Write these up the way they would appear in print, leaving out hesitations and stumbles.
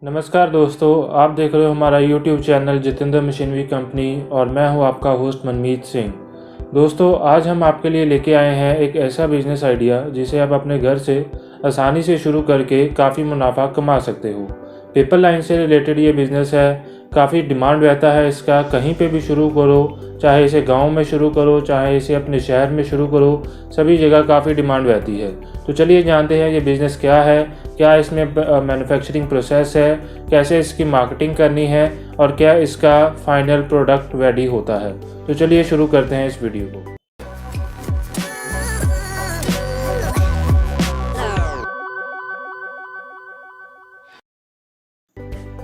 नमस्कार दोस्तों, आप देख रहे हो हमारा YouTube channel Jitendra machinery company और मैं हूं आपका होस्ट मनमीत सिंह। दोस्तों, आज हम आपके लिए लेके आए हैं एक ऐसा बिज़नेस आइडिया जिसे आप अपने घर से आसानी से शुरू करके काफ़ी मुनाफा कमा सकते हो। पेपर लाइन से रिलेटेड ये बिज़नेस है, काफ़ी डिमांड रहता है इसका। कहीं पे भी शुरू करो, चाहे इसे गांव में शुरू करो, चाहे इसे अपने शहर में शुरू करो, सभी जगह काफ़ी डिमांड रहती है। तो चलिए जानते हैं ये बिज़नेस क्या है, क्या इसमें मैन्युफैक्चरिंग प्रोसेस है, कैसे इसकी मार्केटिंग करनी है और क्या इसका फाइनल प्रोडक्ट रेडी होता है। तो चलिए शुरू करते हैं इस वीडियो को।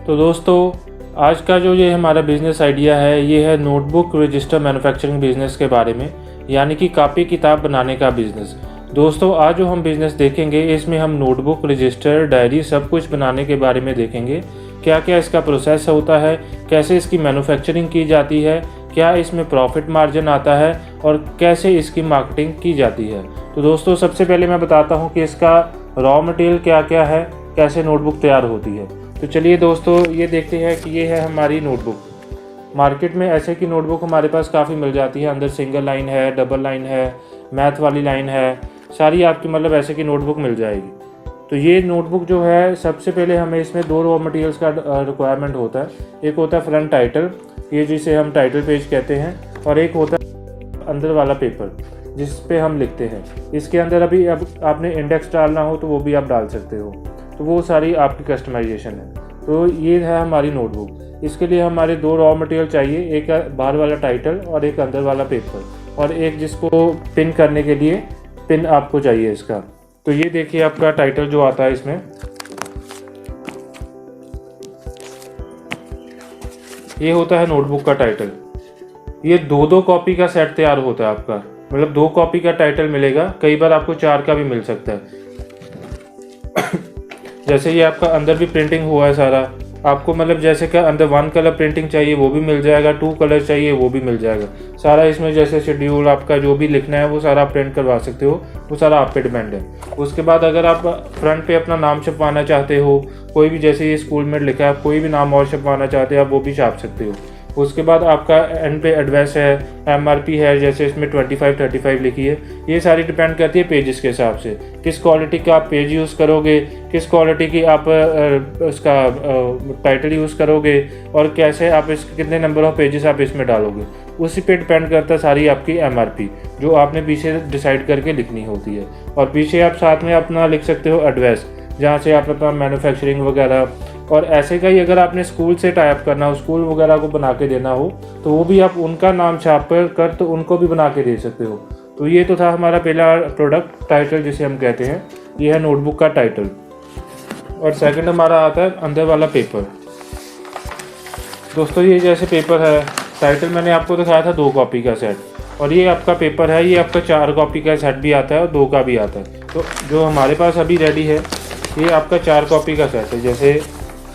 तो दोस्तों, आज का जो ये हमारा बिज़नेस आइडिया है, ये है नोटबुक रजिस्टर मैन्युफैक्चरिंग बिज़नेस के बारे में, यानी कि कापी किताब बनाने का बिज़नेस। दोस्तों, आज जो हम बिज़नेस देखेंगे इसमें हम नोटबुक, रजिस्टर, डायरी सब कुछ बनाने के बारे में देखेंगे। क्या क्या इसका प्रोसेस होता है, कैसे इसकी मैन्युफैक्चरिंग की जाती है, क्या इसमें प्रॉफिट मार्जिन आता है और कैसे इसकी मार्केटिंग की जाती है। तो दोस्तों, सबसे पहले मैं बताता हूँ कि इसका रॉ मटेरियल क्या क्या है, कैसे नोटबुक तैयार होती है। तो चलिए दोस्तों, ये देखते हैं कि ये है हमारी नोटबुक। मार्केट में ऐसे की नोटबुक हमारे पास काफ़ी मिल जाती है। अंदर सिंगल लाइन है, डबल लाइन है, मैथ वाली लाइन है, सारी आपकी मतलब ऐसे की नोटबुक मिल जाएगी। तो ये नोटबुक जो है, सबसे पहले हमें इसमें दो रॉ मटेरियल्स का रिक्वायरमेंट होता है। एक होता है फ्रंट टाइटल, ये जिसे हम टाइटल पेज कहते हैं, और एक होता है अंदर वाला पेपर जिस पे हम लिखते हैं। इसके अंदर अभी अब आपने इंडेक्स डालना हो तो वो भी आप डाल सकते हो, तो वो सारी आपकी कस्टमाइजेशन है। तो ये है हमारी नोटबुक। इसके लिए हमारे दो रॉ मटेरियल चाहिए, एक बाहर वाला टाइटल और एक अंदर वाला पेपर, और एक जिसको पिन करने के लिए पिन आपको चाहिए इसका। तो ये देखिए आपका टाइटल जो आता है इसमें, ये होता है नोटबुक का टाइटल। ये दो कॉपी का सेट तैयार होता है आपका, मतलब 2 कॉपी का टाइटल मिलेगा। कई बार आपको 4 का भी मिल सकता है। जैसे ये आपका अंदर भी प्रिंटिंग हुआ है सारा, आपको मतलब जैसे कि अंदर 1 कलर प्रिंटिंग चाहिए वो भी मिल जाएगा, 2 कलर चाहिए वो भी मिल जाएगा सारा। इसमें जैसे शेड्यूल आपका जो भी लिखना है वो सारा आप प्रिंट करवा सकते हो, वो सारा आप पे डिपेंड है। उसके बाद अगर आप फ्रंट पे अपना नाम छपवाना चाहते हो, कोई भी, जैसे ये स्कूल में लिखा है, आप कोई भी नाम और छपवाना चाहते हो आप वो भी छाप सकते हो। उसके बाद आपका एंड पे एड्रेस है, MRP है, जैसे इसमें 2535 लिखी है। ये सारी डिपेंड करती है पेजेस के हिसाब से, किस क्वालिटी का आप पेज यूज़ करोगे, किस क्वालिटी की आप उसका टाइटल यूज़ करोगे, और कैसे आप कितने नंबर ऑफ पेजेस आप इसमें डालोगे, उसी पे डिपेंड करता है सारी आपकी MRP, जो आपने पीछे डिसाइड करके लिखनी होती है। और पीछे आप साथ में अपना लिख सकते हो एड्रेस, जहाँ से आप अपना मैन्युफैक्चरिंग वगैरह, और ऐसे का ही अगर आपने स्कूल से टाइप करना हो, स्कूल वगैरह को बना के देना हो, तो वो भी आप उनका नाम छाप कर तो उनको भी बना के दे सकते हो। तो ये तो था हमारा पहला प्रोडक्ट, टाइटल जिसे हम कहते हैं। ये है नोटबुक का टाइटल। और सेकंड हमारा आता है अंदर वाला पेपर। दोस्तों, ये जैसे पेपर है, टाइटल मैंने आपको दिखाया था 2 कॉपी का सेट, और ये आपका पेपर है, ये आपका 4 कॉपी का सेट भी आता है और 2 का भी आता है। तो जो हमारे पास अभी रेडी है, ये आपका 4 कॉपी का सेट है। जैसे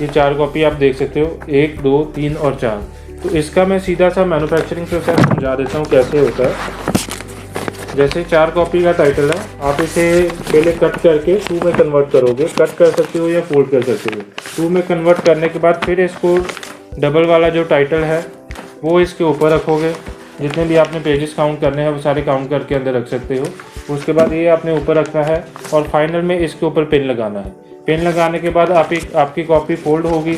ये 4 कॉपी आप देख सकते हो, 1, 2, 3 और 4। तो इसका मैं सीधा सा मैन्युफैक्चरिंग प्रोसेस समझा देता हूँ कैसे होता है। जैसे 4 कॉपी का टाइटल है, आप इसे पहले कट करके 2 में कन्वर्ट करोगे। कट कर सकते हो या फोल्ड कर सकते हो। 2 में कन्वर्ट करने के बाद फिर इसको डबल वाला जो टाइटल है वो इसके ऊपर रखोगे। जितने भी आपने पेजेस काउंट करने हैं वो सारे काउंट करके अंदर रख सकते हो। उसके बाद ये आपने ऊपर रखना है और फाइनल में इसके ऊपर पिन लगाना है। पिन लगाने के बाद आपकी कॉपी फोल्ड होगी,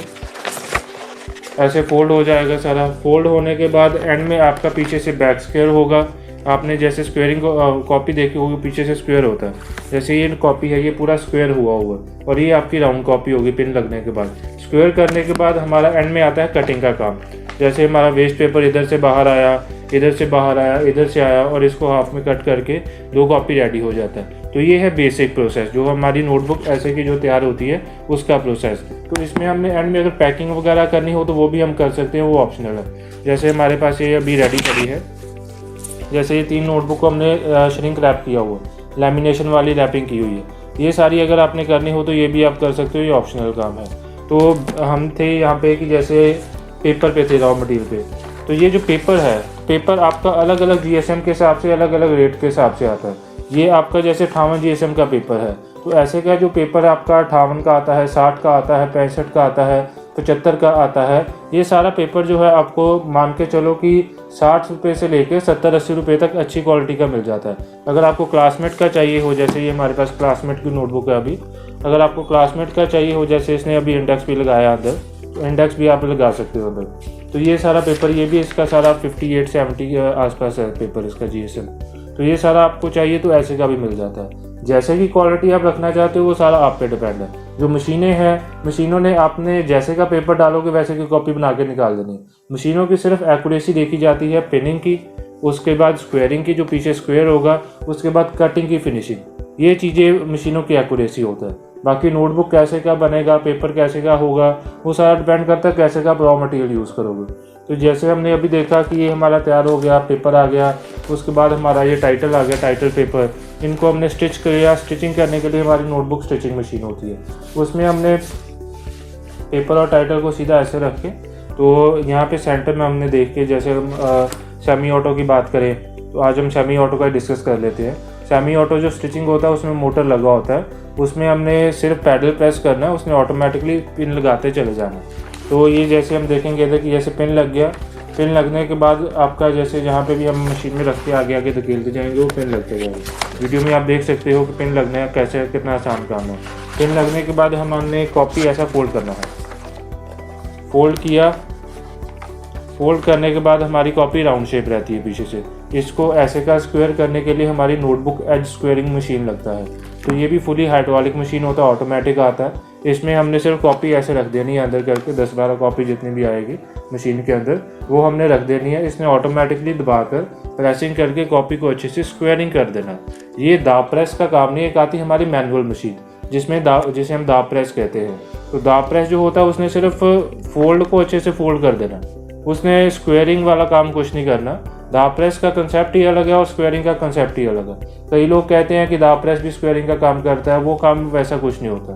ऐसे फोल्ड हो जाएगा सारा। फोल्ड होने के बाद एंड में आपका पीछे से बैक स्क्वायर होगा। आपने जैसे स्क्वेयरिंग कॉपी देखी होगी, पीछे से स्क्वायर होता है, जैसे ये कॉपी है ये पूरा स्क्वायर हुआ हुआ, और ये आपकी राउंड कॉपी होगी पिन लगने के बाद। स्क्वायर करने के बाद हमारा एंड में आता है कटिंग का काम। जैसे हमारा वेस्ट पेपर इधर से बाहर आया, इधर से बाहर आया, इधर से आया, और इसको हाफ में कट करके 2 कॉपी रेडी हो जाता है। तो ये है बेसिक प्रोसेस, जो हमारी नोटबुक ऐसे की जो तैयार होती है उसका प्रोसेस। तो इसमें हमने एंड में अगर पैकिंग वगैरह करनी हो तो वो भी हम कर सकते हैं, वो ऑप्शनल है। जैसे हमारे पास ये अभी रेडी पड़ी है, जैसे ये 3 नोटबुक को हमने श्रिंक रैप किया हुआ, लैमिनेशन वाली रैपिंग की हुई है। ये सारी अगर आपने करनी हो तो ये भी आप कर सकते हो, ये ऑप्शनल काम है। तो हम थे यहाँ पे कि जैसे पेपर पे थे, रॉ मटेरियल पे। तो ये जो पेपर है, पेपर आपका अलग अलग GSM के हिसाब से, अलग अलग रेट के हिसाब से आता है। ये आपका जैसे 58 GSM का पेपर है, तो तो ऐसे का जो पेपर आपका 58 का आता है, 60 का आता है, 65 का आता है, 75 का आता है, ये सारा पेपर जो है आपको मान के चलो कि 60 रुपये से लेके 70-80 रुपये तक अच्छी क्वालिटी का मिल जाता है। अगर आपको क्लासमेट का चाहिए हो, जैसे ये हमारे पास क्लासमेट की नोटबुक है अभी, अगर आपको क्लासमेट का चाहिए हो, जैसे इसने अभी इंडेक्स भी लगाया अंदर, तो इंडेक्स भी आप लगा सकते हो अंदर। तो ये सारा पेपर, ये भी इसका सारा 58-70 के आसपास है पेपर इसका GSM। तो ये सारा आपको चाहिए तो ऐसे का भी मिल जाता है। जैसे की क्वालिटी आप रखना चाहते हो वो सारा आप पे डिपेंड है। जो मशीनें हैं, मशीनों ने आपने जैसे का पेपर डालोगे वैसे की कॉपी बना के निकाल देनी। मशीनों की सिर्फ एक्यूरेसी देखी जाती है, पिनिंग की, उसके बाद स्क्वेयरिंग की, जो पीछे स्क्वेयर होगा, उसके बाद कटिंग की फिनिशिंग, ये चीज़ें मशीनों की एक्यूरेसी होता है। बाकी नोटबुक कैसे का बनेगा, पेपर कैसे का होगा, वो सारा डिपेंड करता है कैसे का रॉ मटेरियल यूज़ करोगे। तो जैसे हमने अभी देखा कि ये हमारा तैयार हो गया, पेपर आ गया, उसके बाद हमारा ये टाइटल आ गया, टाइटल पेपर, इनको हमने स्टिच किया। स्टिचिंग करने के लिए हमारी नोटबुक स्टिचिंग मशीन होती है, उसमें हमने पेपर और टाइटल को सीधा ऐसे रख के, तो यहाँ पे सेंटर में हमने देख के, जैसे हम सेमी ऑटो की बात करें तो आज हम सेमी ऑटो का डिस्कस कर लेते हैं। सेमी ऑटो जो स्टिचिंग होता है उसमें मोटर लगा होता है, उसमें हमने सिर्फ पैडल प्रेस करना है, उसमें ऑटोमेटिकली पिन लगाते चले जाना है। तो ये जैसे हम देखेंगे कि जैसे पिन लग गया, पिन लगने के बाद आपका जैसे जहाँ पे भी हम मशीन में रख के आगे आगे धकेलते जाएंगे वो पिन लगते जाएंगे। वीडियो में आप देख सकते हो कि पिन लगने का कैसे, कितना आसान काम है। पिन लगने के बाद हमने कॉपी ऐसा फोल्ड करना है, फोल्ड किया, फोल्ड करने के बाद हमारी कॉपी राउंड शेप रहती है पीछे से। इसको ऐसे का स्क्वायर करने के लिए हमारी नोटबुक एज स्क्वेयरिंग मशीन लगता है। तो ये भी फुली हाइड्रोलिक मशीन होता है, ऑटोमेटिक आता है। इसमें हमने सिर्फ कॉपी ऐसे रख देनी है अंदर करके, 10-12 कॉपी जितनी भी आएगी मशीन के अंदर वो हमने रख देनी है। इसने ऑटोमेटिकली दबाकर प्रेसिंग करके कॉपी को अच्छे से स्क्वेयरिंग कर देना। ये दाब प्रेस का काम नहीं है। एक आती है हमारी मैनुअल मशीन जिसे हम दाब प्रेस कहते हैं। तो दाब प्रेस जो होता है उसने सिर्फ फोल्ड को अच्छे से फोल्ड कर देना, उसने स्क्वेयरिंग वाला काम कुछ नहीं करना। दाब प्रेस का कंसेप्ट ही अलग है और स्क्वेयरिंग का कंसेप्ट ही अलग है। कई लोग कहते हैं कि दाब प्रेस भी स्क्वेयरिंग का काम करता है, वो काम वैसा कुछ नहीं होता।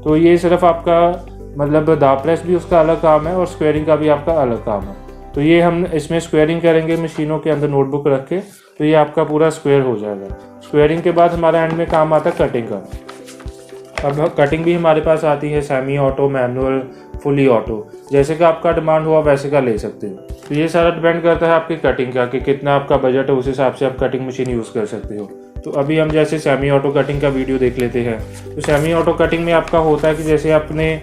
तो ये सिर्फ आपका मतलब दाब प्रेस भी उसका अलग काम है और स्क्वेयरिंग का भी आपका अलग काम है। तो ये हम इसमें स्क्वेयरिंग करेंगे मशीनों के अंदर नोटबुक रख के, तो ये आपका पूरा स्क्वेयर हो जाएगा। स्क्वेयरिंग के बाद हमारा एंड में काम आता है कटिंग का। अब कटिंग भी हमारे पास आती है semi auto, manual, fully auto, जैसे कि आपका डिमांड हुआ वैसे का ले सकते हो। तो ये सारा डिपेंड करता है आपकी कटिंग का कि कितना आपका बजट है, उस हिसाब से आप कटिंग मशीन यूज़ कर सकते हो। तो अभी हम जैसे सेमी ऑटो कटिंग का वीडियो देख लेते हैं। तो सेमी ऑटो कटिंग में आपका होता है कि जैसे आपने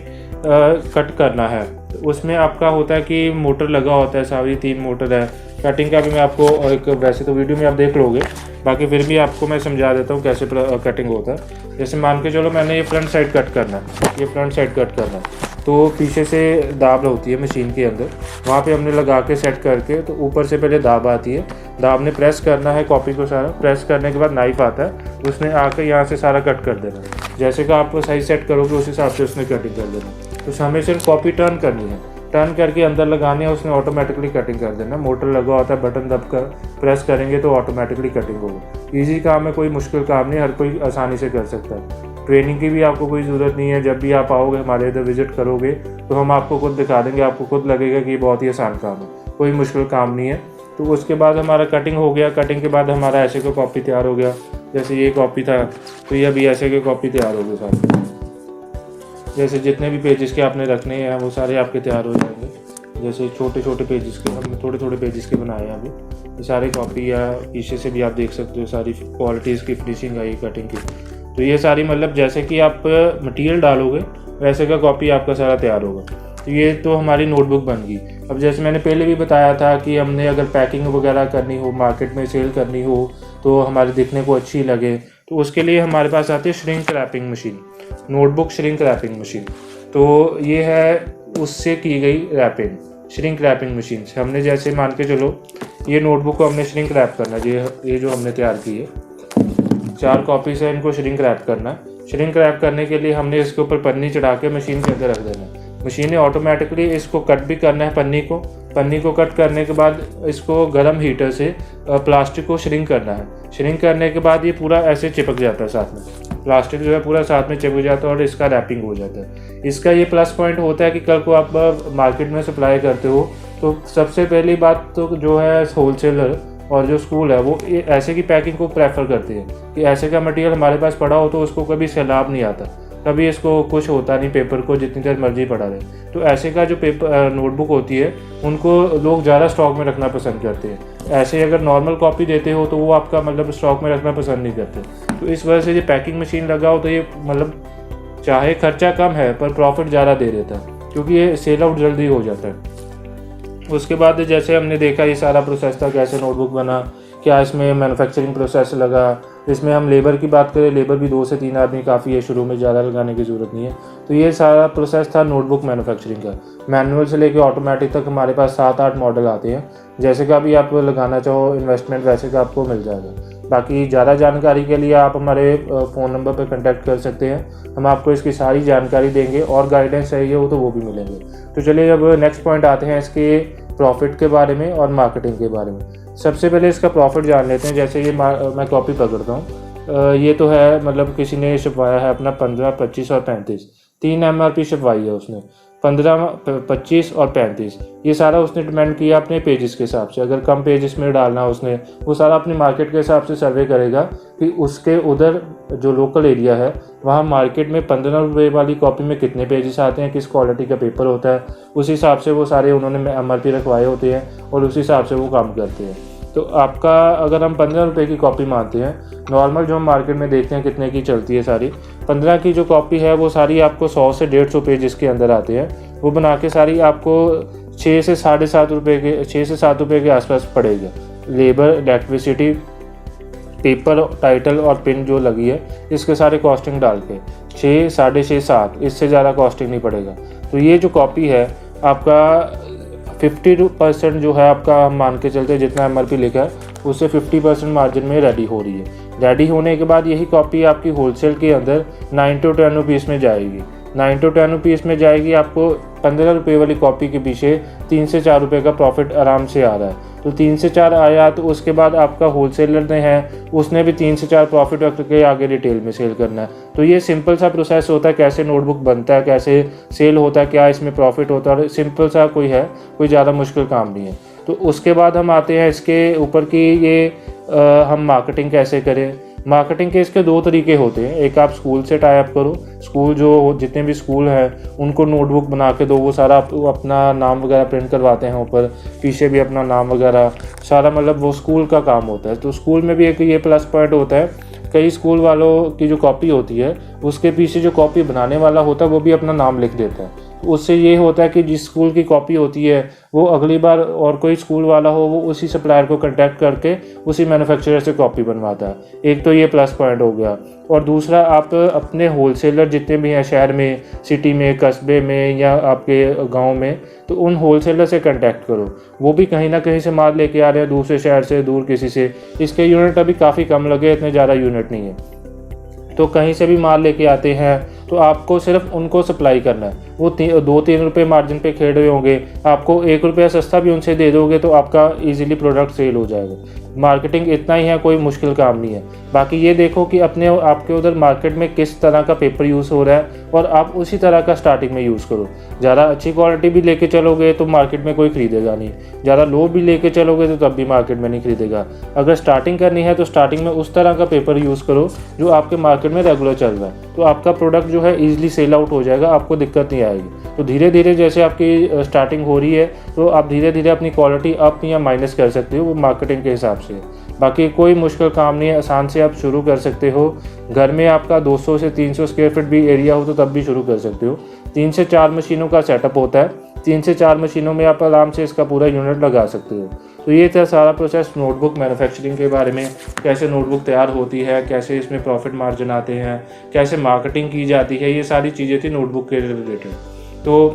कट करना है, तो उसमें आपका होता है कि मोटर लगा होता है, सारी 3 मोटर है। कटिंग का भी मैं आपको एक, वैसे तो वीडियो में आप देख लोगे, बाकी फिर भी आपको मैं समझा देता हूँ कैसे कटिंग होता है। जैसे मान के चलो मैंने ये फ्रंट साइड कट करना है, ये फ्रंट साइड कट करना है, तो पीछे से दाब होती है मशीन के अंदर, वहाँ पे हमने लगा के सेट करके, तो ऊपर से पहले दाब आती है, दाब ने प्रेस करना है कॉपी को सारा, प्रेस करने के बाद नाइफ आता है, उसने आकर यहाँ से सारा कट कर देना। जैसे कि आप साइज सेट करोगे उस हिसाब से उसने कटिंग कर देना। तो हमें सिर्फ कॉपी टर्न करनी है, टर्न करके अंदर लगाने है, उसने ऑटोमेटिकली कटिंग कर देना। मोटर लगा होता है, बटन दबकर प्रेस करेंगे तो ऑटोमेटिकली कटिंग होगा। ईजी काम है, कोई मुश्किल काम नहीं, हर कोई आसानी से कर सकता है। ट्रेनिंग की भी आपको कोई ज़रूरत नहीं है। जब भी आप आओगे हमारे इधर विजिट करोगे तो हम आपको खुद दिखा देंगे, आपको खुद लगेगा कि ये बहुत ही आसान काम है, कोई मुश्किल काम नहीं है। तो उसके बाद हमारा कटिंग हो गया, कटिंग के बाद हमारा ऐसे का कॉपी तैयार हो गया। जैसे ये कॉपी था तो ये अभी ऐसे के कॉपी तैयार हो गए सारे। जैसे जितने भी पेजेस के आपने रखने हैं वो सारे आपके तैयार हो जाएंगे। जैसे छोटे छोटे पेजेस के हमने थोड़े पेजेस के बनाए हैं अभी, ये सारे कॉपी या पीछे से भी आप देख सकते हो सारी क्वालिटीज़ की फिनिशिंग आई कटिंग की। तो ये सारी मतलब जैसे कि आप मटेरियल डालोगे वैसे का कॉपी आपका सारा तैयार होगा। तो ये तो हमारी नोटबुक बन गई। अब जैसे मैंने पहले भी बताया था कि हमने अगर पैकिंग वगैरह करनी हो, मार्केट में सेल करनी हो, तो हमारे दिखने को अच्छी लगे, तो उसके लिए हमारे पास आती है shrink wrapping machine, notebook shrink wrapping machine. तो ये है उससे की गई रैपिंग, श्रिंक रैपिंग मशीन से। हमने जैसे मान के चलो ये नोटबुक को हमने श्रिंक रैप करना, ये जो हमने तैयार की है 4 कॉपी से इनको श्रिंक रैप करना। श्रिंक रैप करने के लिए हमने इसके ऊपर पन्नी चढ़ा के मशीन के अंदर रख देना। मशीन ने ऑटोमेटिकली इसको कट भी करना है, पन्नी को कट करने के बाद इसको गर्म हीटर से प्लास्टिक को श्रिंक करना है। श्रिंक करने के बाद ये पूरा ऐसे चिपक जाता है साथ में, प्लास्टिक जो है पूरा साथ में चिपक जाता है और इसका रैपिंग हो जाता है। इसका ये प्लस पॉइंट होता है कि कल को आप मार्केट में सप्लाई करते हो तो सबसे पहली बात तो जो है होलसेलर और जो स्कूल है वो ऐसे की पैकिंग को प्रेफर करते हैं कि ऐसे का मटेरियल हमारे पास पड़ा हो तो उसको कभी सैलाब नहीं आता, कभी इसको कुछ होता नहीं पेपर को, जितनी देर मर्जी पड़ा रहे। तो ऐसे का जो पेपर नोटबुक होती है उनको लोग ज़्यादा स्टॉक में रखना पसंद करते हैं। ऐसे अगर नॉर्मल कॉपी देते हो तो वो आपका मतलब स्टॉक में रखना पसंद नहीं करते। तो इस वजह से ये पैकिंग मशीन लगा हो तो ये मतलब चाहे खर्चा कम है पर प्रॉफिट ज़्यादा दे देता है, क्योंकि ये सेल आउट जल्दी हो जाता है। उसके बाद जैसे हमने देखा ये सारा प्रोसेस था, कैसे नोटबुक बना, क्या इसमें मैन्युफैक्चरिंग प्रोसेस लगा। इसमें हम लेबर की बात करें, लेबर भी 2 से 3 आदमी काफ़ी है, शुरू में ज़्यादा लगाने की ज़रूरत नहीं है। तो ये सारा प्रोसेस था नोटबुक मैन्युफैक्चरिंग का। मैनुअल से लेकर ऑटोमेटिक तक हमारे पास 7-8 मॉडल आते हैं। जैसे का भी आप लगाना चाहो इन्वेस्टमेंट वैसे का आपको मिल जाएगा। बाकी ज़्यादा जानकारी के लिए आप हमारे फ़ोन नंबर पर कॉन्टैक्ट कर सकते हैं, हम आपको इसकी सारी जानकारी देंगे और गाइडेंस चाहिए हो तो वो भी मिलेंगे। तो चलिए अब नेक्स्ट पॉइंट आते हैं इसके प्रॉफिट के बारे में और मार्केटिंग के बारे में। सबसे पहले इसका प्रॉफिट जान लेते हैं। जैसे ये मैं कॉपी पकड़ता हूँ, ये तो है मतलब किसी ने छपवाया है अपना 15, 25 और 35, 3 MRP छपवाई है उसने, 15, 25 और 35। ये सारा उसने डिमांड किया अपने पेजेस के हिसाब से। अगर कम पेजेस में डालना उसने, वो सारा अपनी मार्केट के हिसाब से सर्वे करेगा कि उसके उधर जो लोकल एरिया है वहाँ मार्केट में 15 रुपये वाली कॉपी में कितने पेजेस आते हैं, किस क्वालिटी का पेपर होता है, उस हिसाब से वो सारे उन्होंने MRP रखवाए होते हैं और उस हिसाब से वो काम करते हैं। तो आपका अगर हम 15 रुपये की कॉपी मानते हैं, नॉर्मल जो हम मार्केट में देखते हैं कितने की चलती है सारी, 15 की जो कॉपी है वो सारी आपको 100 से 150 पेज इसके अंदर आते हैं। वो बना के सारी आपको 6 से 7.5 रुपये के 6 से 7 रुपये के आसपास पड़ेगा। लेबर, इलेक्ट्रिसिटी, पेपर, टाइटल और पिन जो लगी है इसके सारे कॉस्टिंग डाल के 6, 6.5, 7, इससे ज़्यादा कॉस्टिंग नहीं पड़ेगा। तो ये जो कॉपी है आपका 50% जो है आपका, हम मान के चलते हैं जितना MRP लिखा है उससे 50% मार्जिन में रेडी हो रही है। रेडी होने के बाद यही कॉपी आपकी होलसेल के अंदर 9 to 10 रुपीज़ में जाएगी। 9 to 10 रुपीज़ में जाएगी। आपको 15 रुपये वाली कॉपी के पीछे 3 से 4 रुपये का प्रॉफिट आराम से आ रहा है। तो 3 से 4 आया तो उसके बाद आपका होलसेलर ने है उसने भी 3 से 4 प्रॉफिट रख के आगे रिटेल में सेल करना है। तो ये सिंपल सा प्रोसेस होता है, कैसे नोटबुक बनता है, कैसे सेल होता है, क्या इसमें प्रॉफिट होता है, और सिंपल सा कोई ज़्यादा मुश्किल काम नहीं है। तो उसके बाद हम आते हैं इसके ऊपर कि ये हम मार्केटिंग कैसे करें। मार्केटिंग के इसके 2 तरीके होते हैं। एक आप स्कूल से टाई अप करो, स्कूल जो जितने भी स्कूल हैं उनको नोटबुक बना के दो, वो सारा अपना नाम वगैरह प्रिंट करवाते हैं, ऊपर पीछे भी अपना नाम वगैरह सारा, मतलब वो स्कूल का काम होता है। तो स्कूल में भी एक ये प्लस पॉइंट होता है, कई स्कूल वालों की जो कॉपी होती है उसके पीछे जो कॉपी बनाने वाला होता है वो भी अपना नाम लिख देता है। उससे ये होता है कि जिस स्कूल की कॉपी होती है वो अगली बार और कोई स्कूल वाला हो वो उसी सप्लायर को कांटेक्ट करके उसी मैन्युफैक्चरर से कॉपी बनवाता है। एक तो ये प्लस पॉइंट हो गया। और दूसरा, आप अपने होलसेलर जितने भी हैं शहर में, सिटी में, कस्बे में या आपके गांव में, तो उन होलसेलर से कांटेक्ट करो। वो भी कहीं ना कहीं से माल लेके आ रहे हैं, दूसरे शहर से, दूर किसी से। इसके यूनिट अभी काफ़ी कम लगे, इतने ज़्यादा यूनिट नहीं है, तो कहीं से भी माल लेके आते हैं तो आपको सिर्फ उनको सप्लाई करना है। वो 2-3 रुपये मार्जिन पे खेल रहे होंगे, आपको 1 रुपया सस्ता भी उनसे दे दोगे तो आपका इजीली प्रोडक्ट सेल हो जाएगा। मार्केटिंग इतना ही है, कोई मुश्किल काम नहीं है। बाकी ये देखो कि आपके उधर मार्केट में किस तरह का पेपर यूज़ हो रहा है और आप उसी तरह का स्टार्टिंग में यूज़ करो। ज़्यादा अच्छी क्वालिटी भी लेके चलोगे तो मार्केट में कोई खरीदेगा नहीं, ज़्यादा लो भी लेके चलोगे तो तब भी मार्केट में नहीं खरीदेगा। अगर स्टार्टिंग करनी है तो स्टार्टिंग में उस तरह का पेपर यूज़ करो जो आपके मार्केट में रेगुलर चल रहा है, तो आपका प्रोडक्ट जो है ईजिली सेल आउट हो जाएगा, आपको दिक्कत नहीं आएगी। तो धीरे धीरे जैसे आपकी स्टार्टिंग हो रही है तो आप धीरे धीरे अपनी क्वालिटी अप या माइनस कर सकते हो, वो मार्केटिंग के हिसाब से। बाकी कोई मुश्किल काम नहीं है, आसान से आप शुरू कर सकते हो। घर में आपका 200 से 300 स्क्वायर फीट भी एरिया हो तो तब भी शुरू कर सकते हो। 3 से 4 मशीनों का सेटअप होता है, 3 से 4 मशीनों में आप आराम से इसका पूरा यूनिट लगा सकते हो। तो ये था सारा प्रोसेस नोटबुक मैन्युफैक्चरिंग के बारे में, कैसे नोटबुक तैयार होती है, कैसे इसमें प्रॉफिट मार्जिन आते हैं, कैसे मार्केटिंग की जाती है, ये सारी चीज़ें थी नोटबुक के रिलेटेड। तो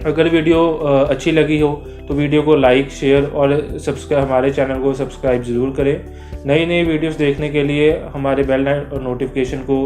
अगर वीडियो अच्छी लगी हो तो वीडियो को लाइक, शेयर और हमारे चैनल को सब्सक्राइब ज़रूर करें। नई नई वीडियोस देखने के लिए हमारे बेल नोटिफिकेशन को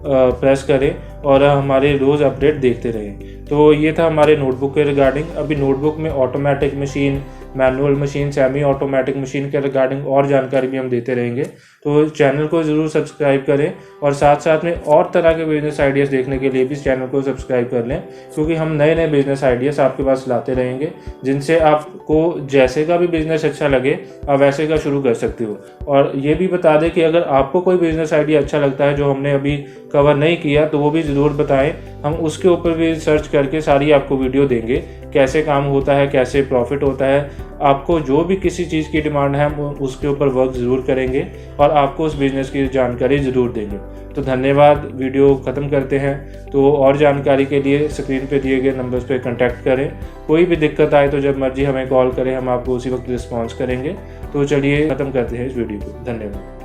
प्रेस करें और हमारे रोज़ अपडेट देखते रहें। तो ये था हमारे नोटबुक के रिगार्डिंग। अभी नोटबुक में automatic machine, manual machine, semi automatic machine के रिगार्डिंग और जानकारी भी हम देते रहेंगे। तो चैनल को ज़रूर सब्सक्राइब करें और साथ साथ में और तरह के बिजनेस आइडियाज़ देखने के लिए भी इस चैनल को सब्सक्राइब कर लें, क्योंकि हम नए नए बिजनेस आइडियाज़ आपके पास लाते रहेंगे, जिनसे आपको जैसे का भी बिजनेस अच्छा लगे आप वैसे का शुरू कर सकते हो। और ये भी बता दें कि अगर आपको कोई बिजनेस आइडिया अच्छा लगता है जो हमने अभी कवर नहीं किया तो वो भी ज़रूर बताएं, हम उसके ऊपर भी सर्च करके सारी आपको वीडियो देंगे, कैसे काम होता है, कैसे प्रॉफिट होता है। आपको जो भी किसी चीज़ की डिमांड है हम उसके ऊपर वर्क ज़रूर करेंगे और आपको उस बिज़नेस की जानकारी ज़रूर देंगे। तो धन्यवाद, वीडियो ख़त्म करते हैं। तो और जानकारी के लिए स्क्रीन पे दिए गए नंबर्स पे कांटेक्ट करें। कोई भी दिक्कत आए तो जब मर्जी हमें कॉल करें, हम आपको उसी वक्त रिस्पॉन्स करेंगे। तो चलिए ख़त्म करते हैं इस वीडियो को। धन्यवाद।